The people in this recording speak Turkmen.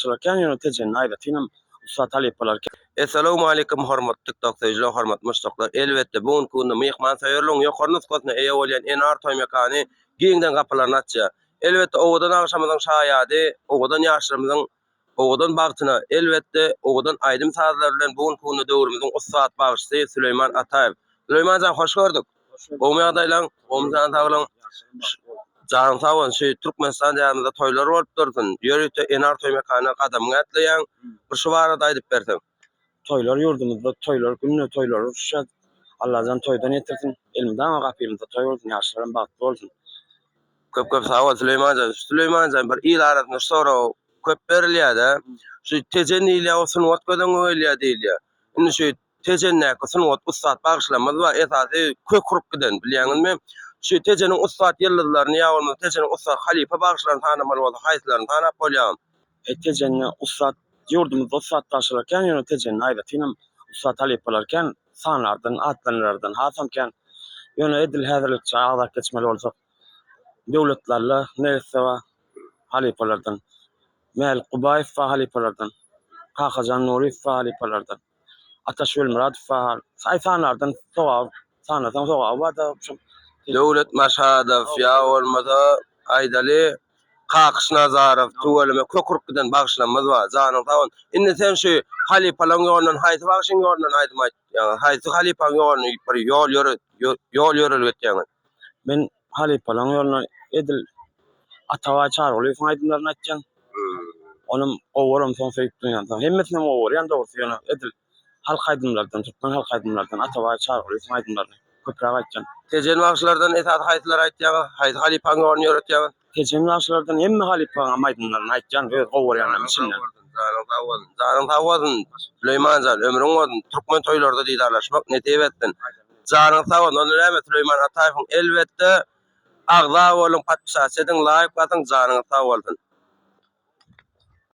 başlarken yöneteceğin aýdatynam ustat alypbalarken. Assalamu alaykum hormatly TikTok seyirjiler, hormatly muştaklar. Elbetde bugün kunda myhman saýarlygyň ýokarny skotna eýe bolýan Enar toý mekany giňden gapylaryny açýar. Elbetde owadan agşamyň şaýady, owadan ýaşlarymyň owadan bagtyna, elbetde owadan aýdym sazlar bilen bugün kunda döwrümizin ustat bagşysy Süleyman Ataýew. Süleyman jan hoş gördük. Bu ýagdaýlaň, omzan taglaň Can sağ olun, Türkmenistan ýerinde toylar bolup dursun. Ýörükde Enar toý mekany gadamyňy atlaýan bir şu barada aýdyp bersen. Toylar yurdumuzda toylar gününe toylar uruşýar. Allah'dan toydan ýetirsin. Elimden gapyrymda toy bolsun, ýaşlarym bagty bolsun. Köp sağ ol Süleyman jan bir ýyl arasyna sonra köp berilýär-de. Şu tejenliýe olsun wotgadan öýlýär diýilýär. Indi şu tejennäki sunwat ustat bagşlamaz we esasy kök kurup giden bilýäňizmi? Şu tejenin ustat ýyldylaryny ýa-da tejenin ustat halifa bagşlaryny tanamaly bolsa, haýsylaryny tanap bolýan. Tejenni ustat yurdumuzda ustat başlarken yöneteceğin aýdatynam ustat alypbalarken sanlardan, atlanlardan hasamken ýöne edil häzirlikçi agzak geçmeli bolsak döwletlerle nerse we halypalardan Mel Qubaýew we halypalardan Kakajan Nuriýew we halypalardan Ataşöl Muradow we saýsanlardan sanadan soňa wada Döwlet Maşadow ýa bolmasa Aýdaly Kakış Nazarow tuwelime kökürüp giden bagşlanmaz bar. Janyň sağ ol. Indi sen şu halipalyň ýolundan haýsy bagşyň ýolundan aýdym aýt. Ýa-ni haýsy halipaň ýoluna bir ýol ýörelip etýäňiz. men halipalyň ýoluna edil Atawa çarglysyň aýdymlaryny aýtjam. Onum owaram soň söýüp dünýäň. Hemmesine owar dogusy ýöne edil halk aýdymlardan, tutman halk aýdymlardan Atawa çarglysyň aýdymlaryny köpräk aýtjam. Tejen bagşlardan esas haýsylar aýtýaňyz, haýsy halipaň ýoluna ýöretýäňiz. Tejen ýaşlardan hemme halipaň aýdymlaryny aýtjam. Öz owar ýanyň içinden. Janyň sağ bolsun. Süleyman jan ömrüň bolsun. Türkmen toýlarynda diýdarlaşmak netip etdin. Janyň sağ bolsun. Onu näme Süleyman Ataýew elbetde agza bolun patşa sedin laýyk batyň janyň sağ bolsun.